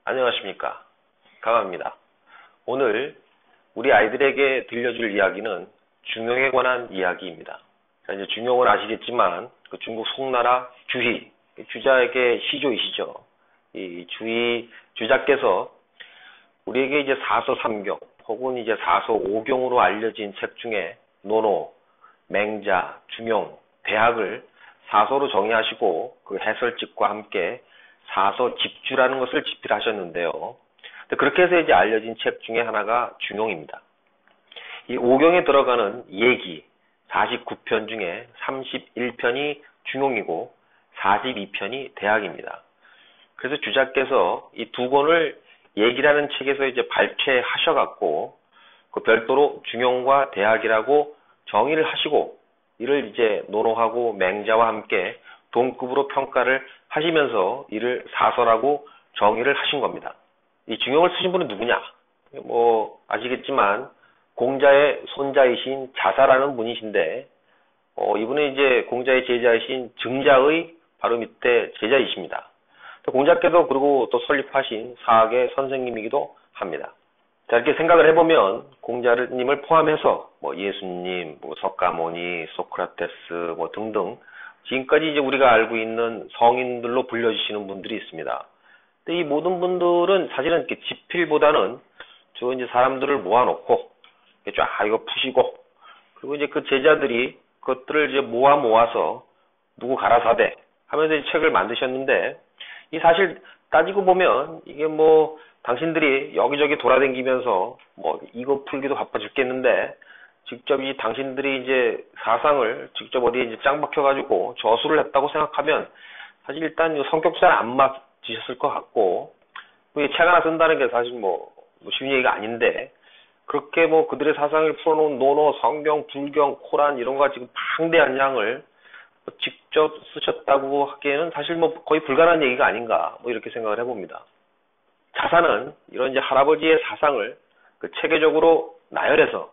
안녕하십니까. 강합니다. 오늘 우리 아이들에게 들려줄 이야기는 중용에 관한 이야기입니다. 자, 이제 중용은 아시겠지만 그 중국 송나라 주희, 주자에게 시조이시죠. 이 주자께서 우리에게 이제 사서삼경 혹은 이제 사서오경으로 알려진 책 중에 논어, 맹자, 중용, 대학을 사서로 정의하시고 그 해설집과 함께 사서집주라는 것을 집필하셨는데요. 그렇게 해서 이제 알려진 책 중에 하나가 중용입니다. 이 오경에 들어가는 예기 49편 중에 31편이 중용이고 42편이 대학입니다. 그래서 주자께서 이 두 권을 예기라는 책에서 이제 발췌하셔갖고 그 별도로 중용과 대학이라고 정의를 하시고 이를 이제 논어하고 맹자와 함께 동급으로 평가를 하시면서 이를 사서라고 정의를 하신 겁니다. 이 중용을 쓰신 분은 누구냐? 뭐 아시겠지만 공자의 손자이신 자사라는 분이신데 이분은 이제 공자의 제자이신 증자의 바로 밑에 제자이십니다. 공자께서 그리고 또 설립하신 사학의 선생님이기도 합니다. 자, 이렇게 생각을 해보면 공자님을 포함해서 뭐 예수님, 뭐 석가모니, 소크라테스 뭐 등등 지금까지 이제 우리가 알고 있는 성인들로 불려주시는 분들이 있습니다. 근데 이 모든 분들은 사실은 이렇게 집필보다는 주로 이제 사람들을 모아놓고 쫙 이거 푸시고 그리고 이제 그 제자들이 그것들을 이제 모아서 누구 가라사대 하면서 이 책을 만드셨는데 이 사실 따지고 보면 이게 뭐 당신들이 여기저기 돌아다니면서 뭐 이거 풀기도 바빠 죽겠는데 직접 이 당신들이 이제 사상을 직접 어디에 이제 짱 박혀가지고 저수를 했다고 생각하면 사실 일단 성격 잘 안 맞으셨을 것 같고 책 하나 쓴다는 게 사실 뭐 쉬운 얘기가 아닌데 그렇게 뭐 그들의 사상을 풀어놓은 논어, 성경, 불경, 코란 이런 거 지금 방대한 양을 직접 쓰셨다고 하기에는 사실 뭐 거의 불가능한 얘기가 아닌가 뭐 이렇게 생각을 해봅니다. 자사는 이런 이제 할아버지의 사상을 그 체계적으로 나열해서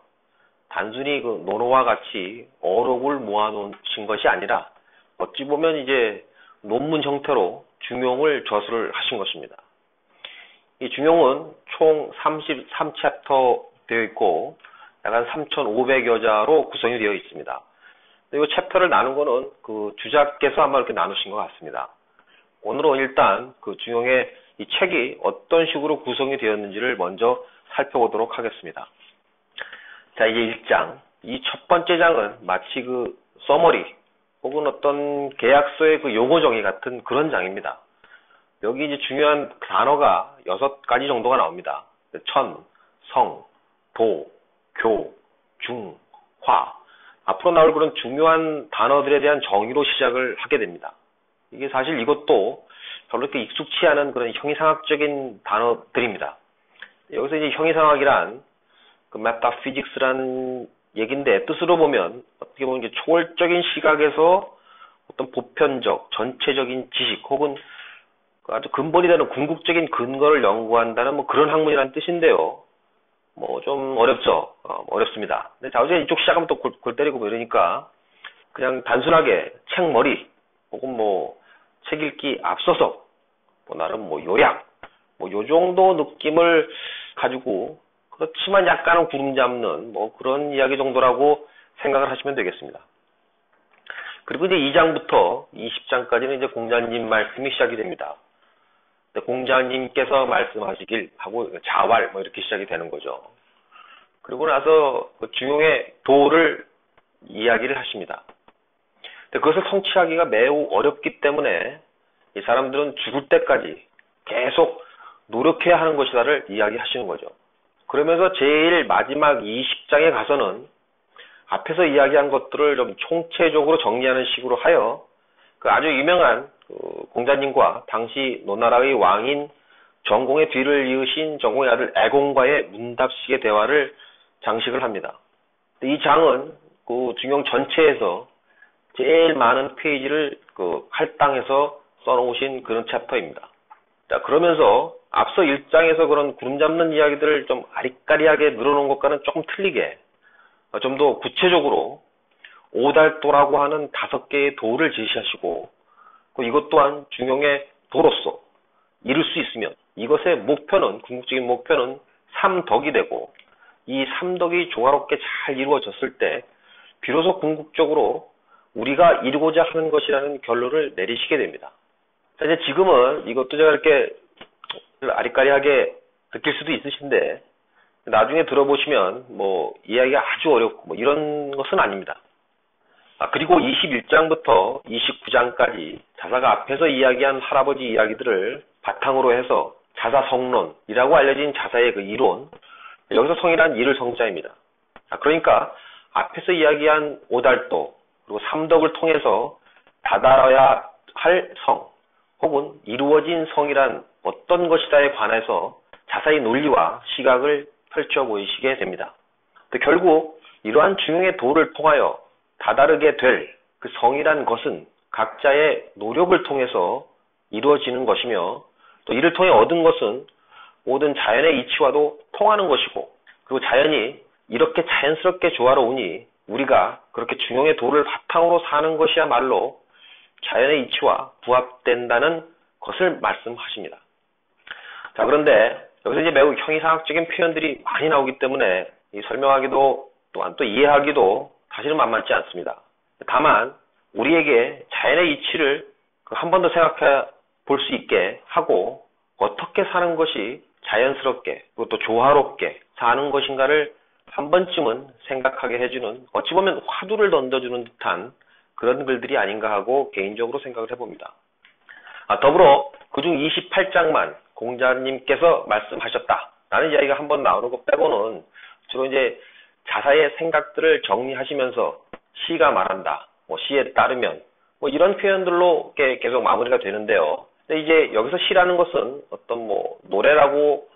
단순히 그 논어와 같이 어록을 모아놓으신 것이 아니라 어찌 보면 이제 논문 형태로 중용을 저술을 하신 것입니다. 이 중용은 총 33챕터 되어 있고 약간 3,500여 자로 구성이 되어 있습니다. 이 챕터를 나눈 거는 그 주자께서 아마 이렇게 나누신 것 같습니다. 오늘은 일단 그 중용의 이 책이 어떤 식으로 구성이 되었는지를 먼저 살펴보도록 하겠습니다. 자, 이제 1장. 이 첫 번째 장은 마치 그 서머리 혹은 어떤 계약서의 그 용어 정의 같은 그런 장입니다. 여기 이제 중요한 단어가 6가지 정도가 나옵니다. 천, 성, 도, 교, 중, 화. 앞으로 나올 그런 중요한 단어들에 대한 정의로 시작을 하게 됩니다. 이게 사실 이것도 별로 이렇게 익숙치 않은 그런 형이상학적인 단어들입니다. 여기서 이제 형이상학이란 그 메타피직스라는 얘기인데 뜻으로 보면 어떻게 보면 이게 초월적인 시각에서 어떤 보편적, 전체적인 지식 혹은 아주 근본이 되는 궁극적인 근거를 연구한다는 뭐 그런 학문이라는 뜻인데요. 뭐 좀 어렵죠. 어렵습니다. 근데 자우지가 이쪽 시작하면 또 골 때리고 뭐 이러니까 그냥 단순하게 책머리 혹은 뭐 책 읽기 앞서서 뭐 나름 뭐 요약 뭐 요 정도 느낌을 가지고 그렇지만 약간은 구름 잡는 뭐 그런 이야기 정도라고 생각을 하시면 되겠습니다. 그리고 이제 2장부터 20장까지는 이제 공자님 말씀이 시작이 됩니다. 공자님께서 말씀하시길 하고 자왈 뭐 이렇게 시작이 되는 거죠. 그리고 나서 그 중용의 도를 이야기를 하십니다. 그것을 성취하기가 매우 어렵기 때문에 이 사람들은 죽을 때까지 계속 노력해야 하는 것이다를 이야기하시는 거죠. 그러면서 제일 마지막 20장에 가서는 앞에서 이야기한 것들을 좀 총체적으로 정리하는 식으로 하여 그 아주 유명한 그 공자님과 당시 노나라의 왕인 정공의 뒤를 이으신 정공의 아들 애공과의 문답식의 대화를 장식을 합니다. 이 장은 그 중용 전체에서 제일 많은 페이지를 그 할당해서 써놓으신 그런 챕터입니다. 자, 그러면서 앞서 1장에서 그런 구름 잡는 이야기들을 좀 아리까리하게 늘어놓은 것과는 조금 틀리게 좀 더 구체적으로 오달도라고 하는 5개의 도를 제시하시고 이것 또한 중용의 도로서 이룰 수 있으면 이것의 목표는, 궁극적인 목표는 삼덕이 되고, 이 삼덕이 조화롭게 잘 이루어졌을 때 비로소 궁극적으로 우리가 이루고자 하는 것이라는 결론을 내리시게 됩니다. 이제 지금은 이것도 제가 이렇게 아리까리하게 느낄 수도 있으신데, 나중에 들어보시면 뭐 이야기가 아주 어렵고 뭐 이런 것은 아닙니다. 그리고 21장부터 29장까지 자사가 앞에서 이야기한 할아버지 이야기들을 바탕으로 해서 자사성론이라고 알려진 자사의 그 이론, 여기서 성이란 이를 성자입니다. 그러니까 앞에서 이야기한 오달도 그리고 삼덕을 통해서 다다라야 할 성, 혹은 이루어진 성이란 어떤 것이다에 관해서 자사의 논리와 시각을 펼쳐 보이시게 됩니다. 결국 이러한 중용의 도를 통하여 다다르게 될 그 성이란 것은 각자의 노력을 통해서 이루어지는 것이며, 또 이를 통해 얻은 것은 모든 자연의 이치와도 통하는 것이고, 그리고 자연이 이렇게 자연스럽게 조화로우니 우리가 그렇게 중용의 도를 바탕으로 사는 것이야말로 자연의 이치와 부합된다는 것을 말씀하십니다. 자, 그런데 여기서 이제 매우 형이상학적인 표현들이 많이 나오기 때문에 설명하기도 또한 또 이해하기도 사실은 만만치 않습니다. 다만 우리에게 자연의 이치를 한 번 더 생각해 볼 수 있게 하고, 어떻게 사는 것이 자연스럽게 그리고 또 조화롭게 사는 것인가를 한 번쯤은 생각하게 해주는, 어찌 보면 화두를 던져주는 듯한 그런 글들이 아닌가 하고 개인적으로 생각을 해봅니다. 더불어 그중 28장만 공자님께서 말씀하셨다라는 이야기가 한번 나오는 것 빼고는 주로 이제 자사의 생각들을 정리하시면서 시가 말한다, 뭐 시에 따르면, 뭐 이런 표현들로 계속 마무리가 되는데요. 근데 이제 여기서 시라는 것은 어떤 뭐 노래라고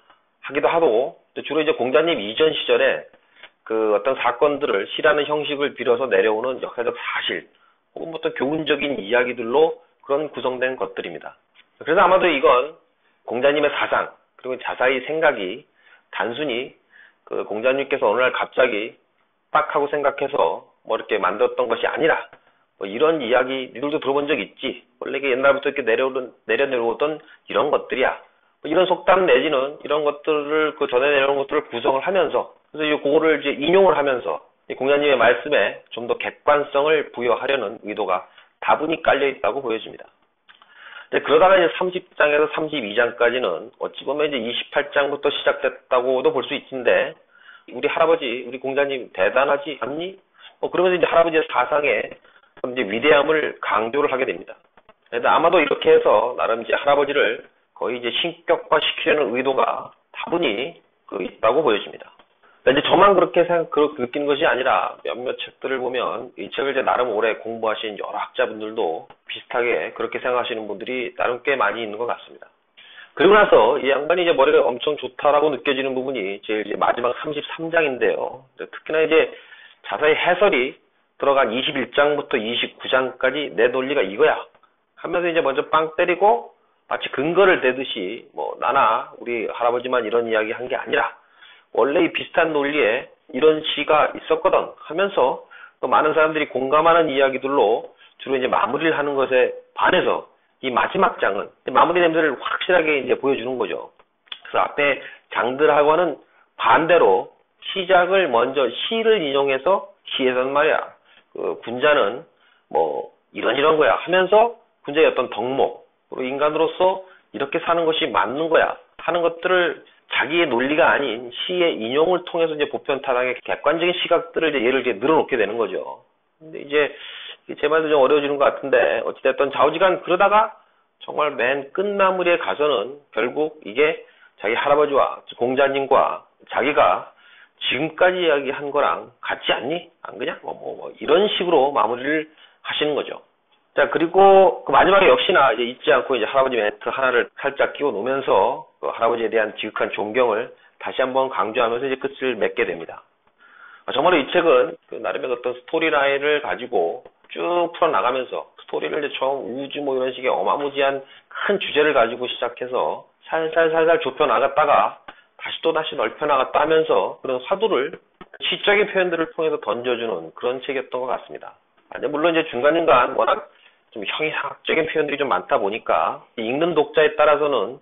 하기도 하고, 주로 이제 공자님 이전 시절에 그 어떤 사건들을 시라는 형식을 빌어서 내려오는 역사적 사실, 혹은 어떤 교훈적인 이야기들로 그런 구성된 것들입니다. 그래서 아마도 이건 공자님의 사상, 그리고 자사의 생각이 단순히 그 공자님께서 어느 날 갑자기 딱 하고 생각해서 뭐 이렇게 만들었던 것이 아니라, 뭐 이런 이야기 니들도 들어본 적 있지, 원래 이게 옛날부터 이렇게 내려오던 이런 것들이야, 뭐 이런 속담 내지는 이런 것들을 그 전에 내려온 것들을 구성을 하면서, 그래서 그거를 이제 인용을 하면서 공자님의 말씀에 좀 더 객관성을 부여하려는 의도가 다분히 깔려 있다고 보여집니다. 그러다가 이제 30장에서 32장까지는 어찌 보면 이제 28장부터 시작됐다고도 볼 수 있는데, 우리 할아버지, 우리 공자님 대단하지 않니? 그러면서 이제 할아버지의 사상에 이제 위대함을 강조를 하게 됩니다. 그래서 아마도 이렇게 해서 나름 이제 할아버지를 거의 이제 신격화시키려는 의도가 다분히 있다고 보여집니다. 이제 저만 그렇게 느끼는 것이 아니라 몇몇 책들을 보면 이 책을 이제 나름 오래 공부하신 여러 학자분들도 비슷하게 그렇게 생각하시는 분들이 나름 꽤 많이 있는 것 같습니다. 그리고 나서 이 양반이 이제 머리가 엄청 좋다라고 느껴지는 부분이 제일 이제 마지막 33장인데요. 특히나 이제 자사의 해설이 들어간 21장부터 29장까지 내 논리가 이거야 하면서 이제 먼저 빵 때리고 마치 근거를 대듯이 뭐 나나 우리 할아버지만 이런 이야기 한 게 아니라 원래 이 비슷한 논리에 이런 시가 있었거든 하면서 또 많은 사람들이 공감하는 이야기들로 주로 이제 마무리를 하는 것에 반해서 이 마지막 장은 마무리 냄새를 확실하게 이제 보여주는 거죠. 그래서 앞에 장들하고는 반대로 시작을 먼저 시를 인용해서 시에서는 말이야, 군자는 뭐 이런 거야 하면서 군자의 어떤 덕목으로 인간으로서 이렇게 사는 것이 맞는 거야 하는 것들을 자기의 논리가 아닌 시의 인용을 통해서 이제 보편타당의 객관적인 시각들을 이제 예를 이제 늘어놓게 되는 거죠. 근데 이제 제 말도 좀 어려워지는 것 같은데, 어찌됐든 좌우지간 그러다가 정말 맨 끝마무리에 가서는 결국 이게 자기 할아버지와 공자님과 자기가 지금까지 이야기한 거랑 같지 않니? 안 그냥? 이런 식으로 마무리를 하시는 거죠. 자, 그리고 그 마지막에 역시나 이제 잊지 않고 이제 할아버지 멘트 하나를 살짝 끼워 놓으면서 그 할아버지에 대한 지극한 존경을 다시 한번 강조하면서 이제 끝을 맺게 됩니다. 정말로 이 책은 그 나름의 어떤 스토리라인을 가지고 쭉 풀어나가면서, 스토리를 이제 처음 우주 뭐 이런 식의 어마무지한 큰 주제를 가지고 시작해서 살살 좁혀 나갔다가 다시 넓혀 나갔다 하면서 그런 화두를 시적인 표현들을 통해서 던져주는 그런 책이었던 것 같습니다. 물론 이제 중간중간 워낙 좀 형이상학적인 표현들이 좀 많다 보니까 읽는 독자에 따라서는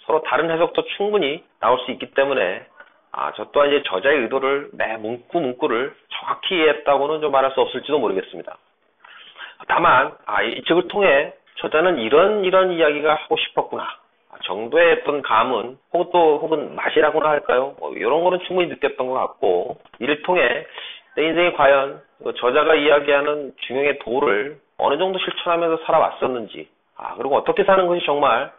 서로 다른 해석도 충분히 나올 수 있기 때문에 저 또한 이제 저자의 의도를 매 문구를 정확히 이해했다고는 좀 말할 수 없을지도 모르겠습니다. 다만 이 책을 통해 저자는 이런 이야기가 하고 싶었구나 정도의 어떤 감은 혹은 맛이라고나 할까요? 이런 거는 충분히 느꼈던 것 같고 이를 통해 내 인생이 과연 저자가 이야기하는 중용의 도를 어느 정도 실천하면서 살아왔었는지 그리고 어떻게 사는 것이 정말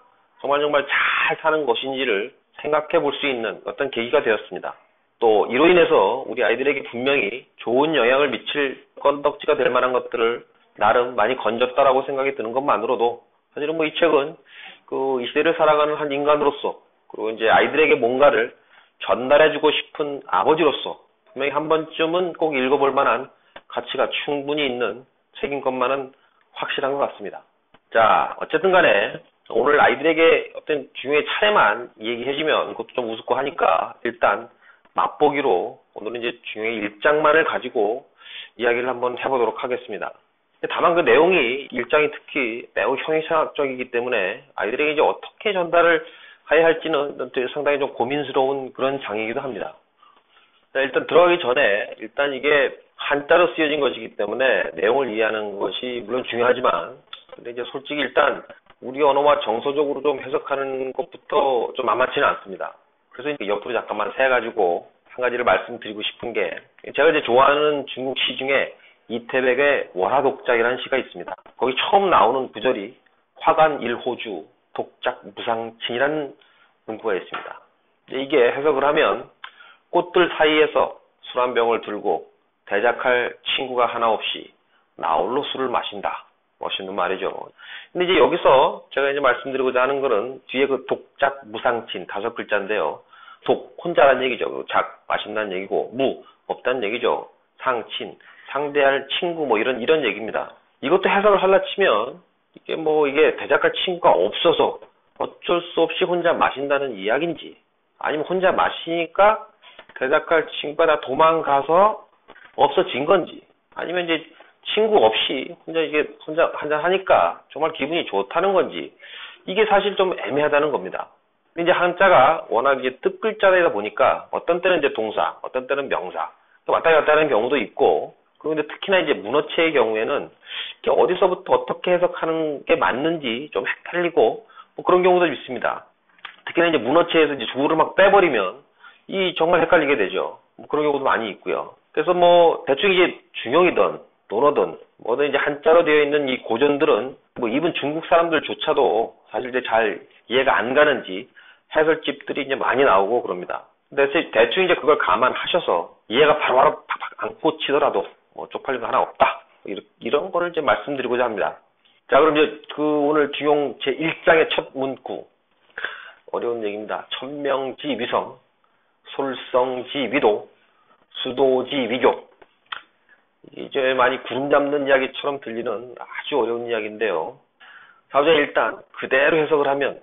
잘 사는 것인지를 생각해 볼 수 있는 어떤 계기가 되었습니다. 또 이로 인해서 우리 아이들에게 분명히 좋은 영향을 미칠 건덕지가 될 만한 것들을 나름 많이 건졌다라고 생각이 드는 것만으로도 사실은 이 책은 이 시대를 살아가는 한 인간으로서 그리고 이제 아이들에게 뭔가를 전달해주고 싶은 아버지로서 분명히 한 번쯤은 꼭 읽어볼 만한 가치가 충분히 있는 책인 것만은 확실한 것 같습니다. 자, 어쨌든 간에 오늘 아이들에게 어떤 중요의 차례만 얘기해주면 그것도 좀 우습고 하니까 일단 맛보기로 오늘은 이제 중요의 1장만을 가지고 이야기를 한번 해보도록 하겠습니다. 다만 그 내용이 1장이 특히 매우 형이상학적이기 때문에 아이들에게 이제 어떻게 전달을 해야 할지는 상당히 좀 고민스러운 그런 장이기도 합니다. 일단 들어가기 전에 일단 이게 한자로 쓰여진 것이기 때문에 내용을 이해하는 것이 물론 중요하지만 근데 이제 솔직히 일단 우리 언어와 정서적으로 좀 해석하는 것부터 좀 만만치는 않습니다. 그래서 이제 옆으로 잠깐만 세가지고 한 가지를 말씀드리고 싶은 게 제가 이제 좋아하는 중국 시 중에 이태백의 월화독작이라는 시가 있습니다. 거기 처음 나오는 구절이 화간 일호주 독작 무상친이라는 문구가 있습니다. 이게 해석을 하면 꽃들 사이에서 술 한 병을 들고 대작할 친구가 하나 없이 나홀로 술을 마신다. 멋있는 말이죠. 근데 이제 여기서 제가 이제 말씀드리고자 하는 거는 뒤에 그 독작 무상친 5글자인데요. 독, 혼자란 얘기죠. 작, 마신다는 얘기고, 무, 없다는 얘기죠. 상친, 상대할 친구 이런 얘기입니다. 이것도 해석을 하려 치면 이게 대작할 친구가 없어서 어쩔 수 없이 혼자 마신다는 이야기인지 아니면 혼자 마시니까 대작할 친구가 다 도망가서 없어진 건지 아니면 이제 친구 없이 혼자 한잔 하니까 정말 기분이 좋다는 건지 이게 사실 좀 애매하다는 겁니다. 이제 한자가 워낙 이제 뜻글자다 보니까 어떤 때는 이제 동사, 어떤 때는 명사 왔다 갔다 하는 경우도 있고 그런데 특히나 이제 문어체의 경우에는 어디서부터 어떻게 해석하는 게 맞는지 좀 헷갈리고 그런 경우도 있습니다. 특히나 이제 문어체에서 이제 주어를 막 빼버리면 정말 헷갈리게 되죠. 그런 경우도 많이 있고요. 그래서 대충 이제 중용이든 논어든 뭐든 이제 한자로 되어 있는 이 고전들은 이분 중국 사람들조차도 사실 이제 잘 이해가 안 가는지 해설집들이 이제 많이 나오고 그럽니다. 근데 대충 이제 그걸 감안하셔서 이해가 바로바로 팍팍 안 꽂히더라도 쪽팔린 거 하나 없다. 이런 거를 이제 말씀드리고자 합니다. 자, 그럼 이제 오늘 중용 제1장의 첫 문구. 어려운 얘기입니다. 천명지 위성, 솔성지 위도, 수도지 위교. 이제 많이 구름 잡는 이야기처럼 들리는 아주 어려운 이야기인데요. 자, 우선 일단 그대로 해석을 하면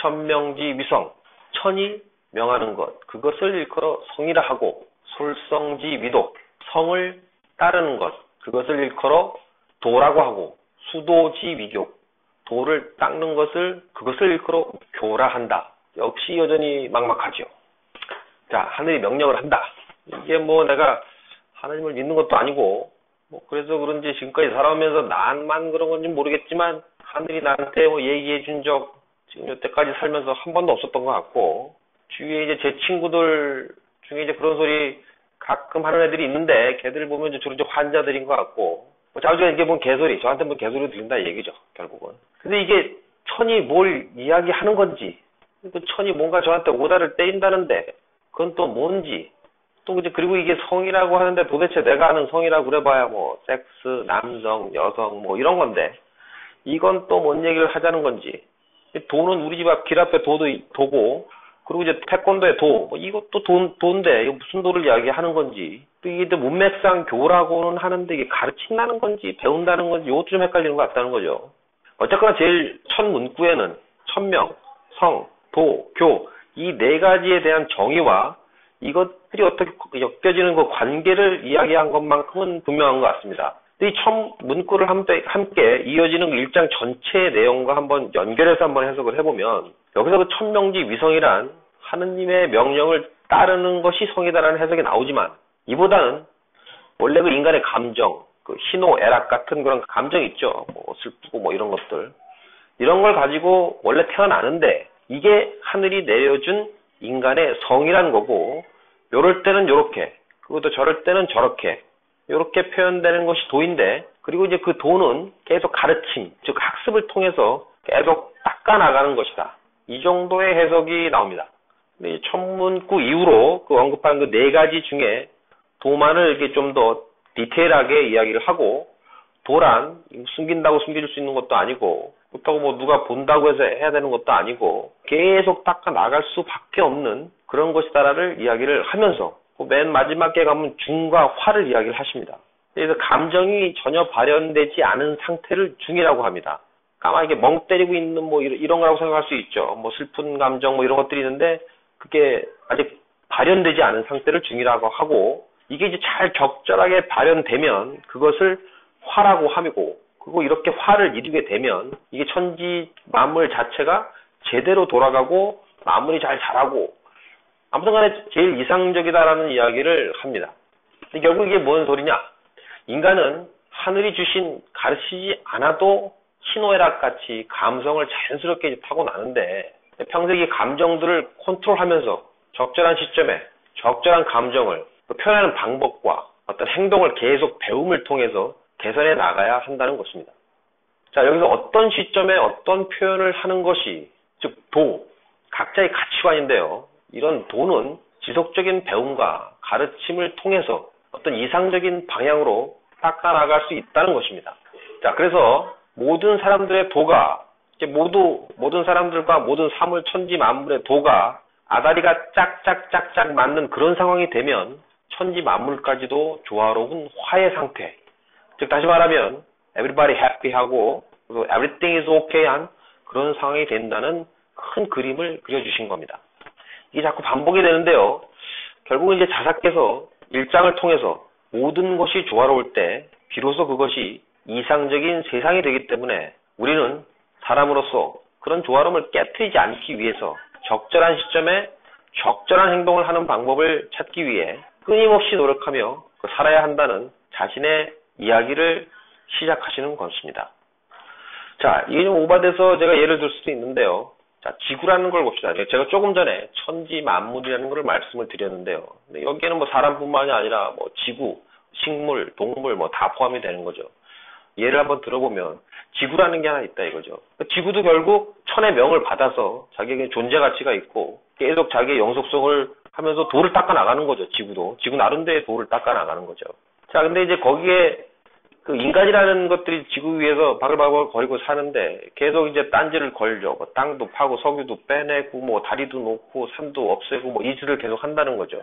천명지 위성, 천이 명하는 것, 그것을 일컬어 성이라 하고 솔성지 위도, 성을 따르는 것, 그것을 일컬어 도라고 하고 수도지 위교, 도를 닦는 것을 그것을 일컬어 교라 한다. 역시 여전히 막막하죠. 자, 하늘이 명령을 한다. 이게 내가 하나님을 믿는 것도 아니고 그래서 그런지 지금까지 살아오면서 나만 그런 건지 모르겠지만 하늘이 나한테 얘기해 준 적 지금 여태까지 살면서 한 번도 없었던 것 같고 주위에 이제 제 친구들 중에 이제 그런 소리 가끔 하는 애들이 있는데 걔들 보면 이제 주로 이제 환자들인 것 같고 자주에 이게 개소리 저한테 개소리 들린다 얘기죠 결국은. 근데 이게 천이 뭘 이야기하는 건지 그 천이 뭔가 저한테 오다를 때린다는데 그건 또 뭔지 또 이제 그리고 이게 성이라고 하는데 도대체 내가 아는 성이라고 그래봐야 섹스, 남성, 여성 이런 건데 이건 또 뭔 얘기를 하자는 건지. 도는 우리 집 앞 길 앞에 도고 그리고 이제 태권도의 도 이것도 도인데 이거 무슨 도를 이야기하는 건지 또 이게 문맥상 교라고는 하는데 이게 가르친다는 건지 배운다는 건지 이것도 좀 헷갈리는 것 같다는 거죠. 어쨌거나 제일 첫 문구에는 천명, 성, 도, 교 이 네 가지에 대한 정의와 이것들이 어떻게 엮여지는 그 관계를 이야기한 것만큼은 분명한 것 같습니다. 이 첫 문구를 함께 이어지는 그 1장 전체의 내용과 한번 연결해서 한번 해석을 해보면, 여기서 그 천명지 위성이란 하느님의 명령을 따르는 것이 성이다라는 해석이 나오지만, 이보다는 원래 그 인간의 감정, 그 희노, 애락 같은 그런 감정이 있죠. 뭐 슬프고 뭐 이런 것들. 이런 걸 가지고 원래 태어나는데, 이게 하늘이 내려준 인간의 성이라는 거고, 요럴 때는 요렇게, 그리고 저럴 때는 저렇게, 요렇게 표현되는 것이 도인데, 그리고 이제 그 도는 계속 가르침, 즉 학습을 통해서 계속 닦아나가는 것이다. 이 정도의 해석이 나옵니다. 근데 첫 문구 이후로 그 언급한 그 네 가지 중에 도만을 이렇게 좀 더 디테일하게 이야기를 하고, 도란 숨긴다고 숨길 수 있는 것도 아니고, 그렇다고 뭐 누가 본다고 해서 해야 되는 것도 아니고, 계속 닦아 나갈 수밖에 없는 그런 것이다라를 이야기를 하면서, 맨 마지막에 가면 중과 화를 이야기를 하십니다. 그래서 감정이 전혀 발현되지 않은 상태를 중이라고 합니다. 가만히 이렇게 멍 때리고 있는 뭐 이런 거라고 생각할 수 있죠. 뭐 슬픈 감정 뭐 이런 것들이 있는데, 그게 아직 발현되지 않은 상태를 중이라고 하고, 이게 이제 잘 적절하게 발현되면 그것을 화라고 하고, 그리고 이렇게 화를 이루게 되면 이게 천지 만물 자체가 제대로 돌아가고 마무리 잘 자라고, 아무튼 간에 제일 이상적이다라는 이야기를 합니다. 근데 결국 이게 뭔 소리냐? 인간은 하늘이 주신 가르치지 않아도 희노애락 같이 감성을 자연스럽게 타고나는데, 평생 이 감정들을 컨트롤하면서 적절한 시점에 적절한 감정을 표현하는 방법과 어떤 행동을 계속 배움을 통해서 개선해 나가야 한다는 것입니다. 자, 여기서 어떤 시점에 어떤 표현을 하는 것이, 즉 도, 각자의 가치관인데요. 이런 도는 지속적인 배움과 가르침을 통해서 어떤 이상적인 방향으로 닦아나갈 수 있다는 것입니다. 자, 그래서 모든 사람들의 도가, 이제 모든 사람들과 모든 사물 천지 만물의 도가 아다리가 짝짝짝짝 맞는 그런 상황이 되면 천지 만물까지도 조화로운 화의 상태, 즉 다시 말하면 everybody happy하고 everything is okay한 그런 상황이 된다는 큰 그림을 그려주신 겁니다. 이게 자꾸 반복이 되는데요. 결국은 이제 자사께서 1장을 통해서 모든 것이 조화로울 때 비로소 그것이 이상적인 세상이 되기 때문에, 우리는 사람으로서 그런 조화로움을 깨트리지 않기 위해서 적절한 시점에 적절한 행동을 하는 방법을 찾기 위해 끊임없이 노력하며 살아야 한다는 자신의 이야기를 시작하시는 것입니다. 자, 이게 좀 오바돼서 제가 예를 들 수도 있는데요. 자, 지구라는 걸 봅시다. 제가 조금 전에 천지 만물이라는 걸 말씀을 드렸는데요. 근데 여기에는 뭐 사람뿐만이 아니라 뭐 지구, 식물, 동물 뭐 다 포함이 되는 거죠. 예를 한번 들어보면 지구라는 게 하나 있다 이거죠. 지구도 결국 천의 명을 받아서 자기에게 존재 가치가 있고 계속 자기의 영속성을 하면서 도를 닦아 나가는 거죠. 지구도. 지구 나름대로의 도를 닦아 나가는 거죠. 자, 근데 이제 거기에 그 인간이라는 것들이 지구 위에서 바글바글 거리고 사는데 계속 이제 딴지를 걸죠. 뭐 땅도 파고 석유도 빼내고 뭐 다리도 놓고 산도 없애고 뭐 이 짓을 계속 한다는 거죠.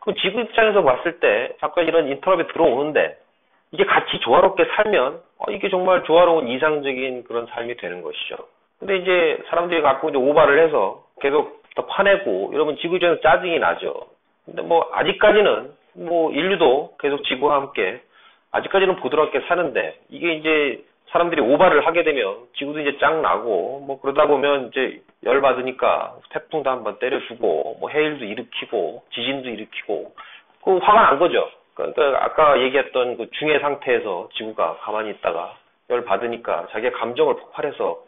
그럼 지구 입장에서 봤을 때 자꾸 이런 인터럽이 들어오는데, 이게 같이 조화롭게 살면 이게 정말 조화로운 이상적인 그런 삶이 되는 것이죠. 근데 이제 사람들이 갖고 이제 오바를 해서 계속 더 화내고 이러면 지구 입장에서 짜증이 나죠. 근데 뭐 아직까지는 뭐 인류도 계속 지구와 함께 아직까지는 부드럽게 사는데, 이게 이제 사람들이 오바를 하게 되면 지구도 이제 짱 나고 뭐 그러다 보면 이제 열 받으니까 태풍도 한번 때려주고 뭐 해일도 일으키고 지진도 일으키고 그 화가 난 거죠. 그러니까 아까 얘기했던 그 중의 상태에서 지구가 가만히 있다가 열 받으니까 자기의 감정을 폭발해서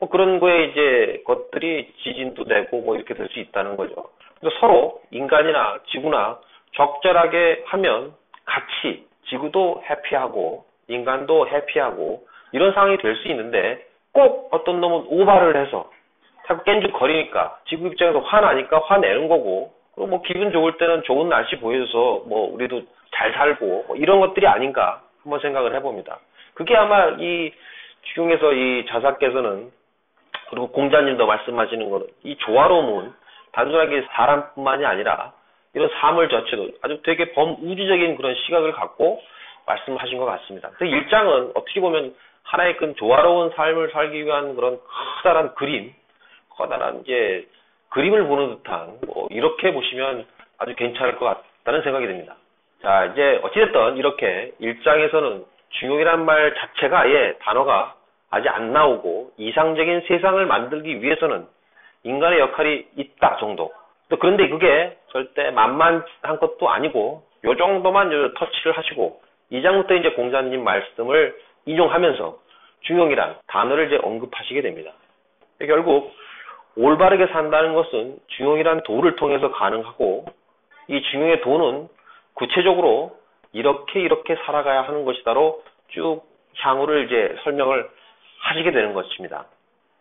뭐 그런 거에 이제 것들이 지진도 되고 뭐 이렇게 될 수 있다는 거죠. 그래서 서로 인간이나 지구나 적절하게 하면 같이 지구도 해피하고 인간도 해피하고 이런 상황이 될 수 있는데, 꼭 어떤 놈은 오바를 해서 자꾸 깬죽거리니까 지구 입장에서 화나니까 화내는 거고, 그리고 뭐 기분 좋을 때는 좋은 날씨 보여줘서 뭐 우리도 잘 살고 뭐 이런 것들이 아닌가 한번 생각을 해봅니다. 그게 아마 이 중에서 이 자사께서는, 그리고 공자님도 말씀하시는 거는, 이 조화로움은 단순하게 사람뿐만이 아니라 이런 사물 자체도 아주 되게 범우주적인 그런 시각을 갖고 말씀하신 것 같습니다. 그래서 1장은 어떻게 보면 하나의 큰 조화로운 삶을 살기 위한 그런 커다란 그림, 커다란 이제 그림을 보는 듯한 뭐 이렇게 보시면 아주 괜찮을 것 같다는 생각이 듭니다. 자, 이제 어찌됐든 이렇게 1장에서는 중용이라는 말 자체가 아예 단어가 아직 안 나오고 이상적인 세상을 만들기 위해서는 인간의 역할이 있다 정도. 또 그런데 그게 절대 만만한 것도 아니고 요 정도만 터치를 하시고 2장부터 이제 공자님 말씀을 인용하면서 중용이란 단어를 이제 언급하시게 됩니다. 결국 올바르게 산다는 것은 중용이란 도를 통해서 가능하고 이 중용의 도는 구체적으로 이렇게 살아가야 하는 것이다로 쭉 향후를 이제 설명을 하시게 되는 것입니다.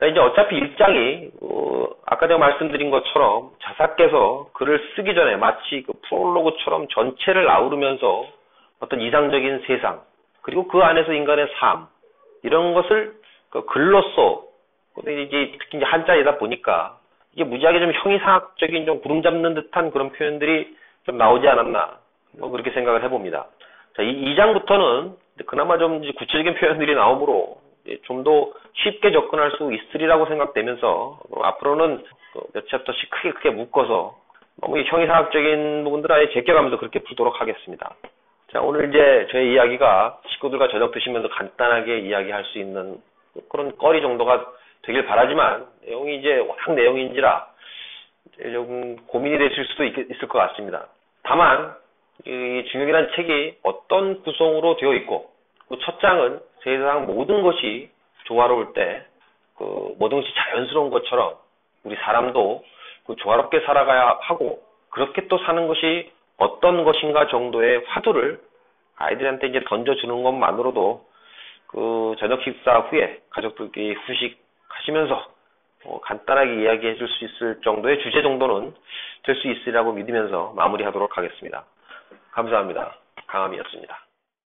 이제 어차피 1장이 아까 제가 말씀드린 것처럼 자사께서 글을 쓰기 전에 마치 그 프롤로그처럼 전체를 아우르면서 어떤 이상적인 세상 그리고 그 안에서 인간의 삶 이런 것을 그 글로써 이제 특히 이제 한자이다 보니까 이게 무지하게 좀 형이상학적인 좀 구름 잡는 듯한 그런 표현들이 좀 나오지 않았나 뭐 그렇게 생각을 해봅니다. 자, 2장부터는 그나마 좀 구체적인 표현들이 나오므로 좀 더 쉽게 접근할 수 있으리라고 생각되면서 앞으로는 몇 챕터씩 크게 묶어서 너무 형이상학적인 부분들 아예 제껴가면서 그렇게 풀도록 하겠습니다. 자, 오늘 이제 저의 이야기가 식구들과 저녁 드시면서 간단하게 이야기할 수 있는 그런 거리 정도가 되길 바라지만 내용이 이제 워낙 내용인지라 조금 고민이 되실 수도 있을 것 같습니다. 다만 이 중용이라는 책이 어떤 구성으로 되어 있고 그 첫 장은 세상 모든 것이 조화로울 때 그 모든 것이 자연스러운 것처럼 우리 사람도 그 조화롭게 살아가야 하고 그렇게 또 사는 것이 어떤 것인가 정도의 화두를 아이들한테 이제 던져주는 것만으로도 그 저녁 식사 후에 가족들끼리 후식하시면서 간단하게 이야기해 줄 수 있을 정도의 주제 정도는 될 수 있으리라고 믿으면서 마무리하도록 하겠습니다. 감사합니다. 강함이었습니다.